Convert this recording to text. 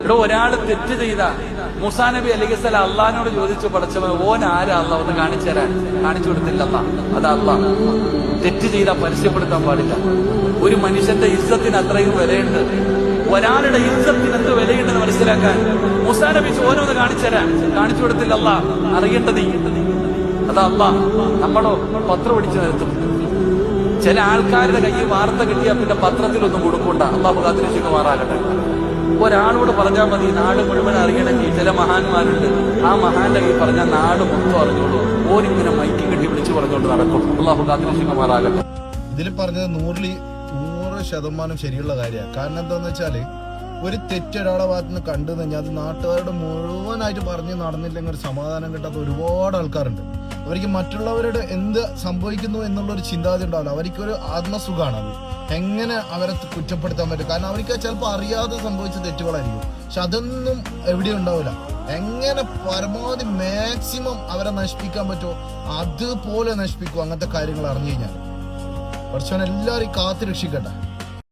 ഇവിടെ ഒരാൾ തെറ്റ് ചെയ്ത മൂസാ നബി അലൈഹിസ്സലാം അള്ളാഹിനോട് ചോദിച്ചു, പഠിച്ചവൻ ഓൻ ആരാ അള്ളാ ഒന്ന് കാണിച്ചു തരാൻ. കാണിച്ചു കൊടുത്തില്ല അള്ളാ. അതാ അള്ളാഹ് തെറ്റ് ചെയ്താൽ പരസ്യപ്പെടുത്താൻ പാടില്ല. ഒരു മനുഷ്യന്റെ ഇസ്സത്തിന് അത്രയും വിലയുണ്ട്. ഒരാളുടെ ഇസ്സത്തിന് എന്ത് വിലയുണ്ടെന്ന് മനസ്സിലാക്കാൻ മൂസാ നബി ഓരോന്ന് കാണിച്ചു തരാൻ. കാണിച്ചു കൊടുത്തില്ല അള്ളാ. അറിയേണ്ടത് അതാ അള്ളാഹ്. നമ്മളോ പത്രം പിടിച്ചു നിർത്തും. ചില ആൾക്കാരുടെ കയ്യിൽ വാർത്ത കിട്ടിയാൽ പിന്നെ പത്രത്തിലൊന്നും കൊടുക്കണ്ട. അള്ളാഹു കാത്തിരക്ഷിക്കുമാറാകട്ടെ. ഒരാളോട് പറഞ്ഞാൽ മതി നാട് മുഴുവൻ അറിയണമെങ്കിൽ ചില മഹാന്മാരുണ്ട്. ആ മഹാന്റെ കയ്യിൽ പറഞ്ഞാൽ നാട് മൊത്തം അറിഞ്ഞോളൂ. ഓരിങ്ങനെ മൈക്ക് കെട്ടി വിളിച്ചു പറഞ്ഞുകൊണ്ട് നടക്കും. അള്ളാഹു കാത്തിരക്ഷിക്കുമാറാകട്ടെ. ഇതിൽ പറഞ്ഞത് 100% ശരിയുള്ള കാര്യമാണ്. കാരണം എന്താന്ന് വെച്ചാല് ഒരു തെറ്റൊരാളെ ഭാഗത്ത് നിന്ന് കണ്ടു കഴിഞ്ഞാൽ അത് നാട്ടുകാരുടെ മുഴുവനായിട്ട് പറഞ്ഞ് നടന്നില്ലെങ്കിൽ ഒരു സമാധാനം കിട്ടാത്ത ഒരുപാട് ആൾക്കാരുണ്ട്. അവർക്ക് മറ്റുള്ളവരുടെ എന്ത് സംഭവിക്കുന്നു എന്നുള്ളൊരു ചിന്താഗതി ഉണ്ടാവില്ല. അവർക്കൊരു ആത്മസുഖമാണ് അത്. എങ്ങനെ അവരെ കുറ്റപ്പെടുത്താൻ പറ്റും? കാരണം അവർക്ക് ചിലപ്പോൾ അറിയാതെ സംഭവിച്ച തെറ്റുകളായിരിക്കും. പക്ഷെ അതൊന്നും എവിടെയും ഉണ്ടാവില്ല. എങ്ങനെ പരമാവധി മാക്സിമം അവരെ നശിപ്പിക്കാൻ പറ്റുമോ അതുപോലെ നശിപ്പിക്കും അങ്ങനത്തെ കാര്യങ്ങൾ അറിഞ്ഞു കഴിഞ്ഞാൽ. പക്ഷെ എല്ലാവരെയും കാത്തു രക്ഷിക്കട്ടെ.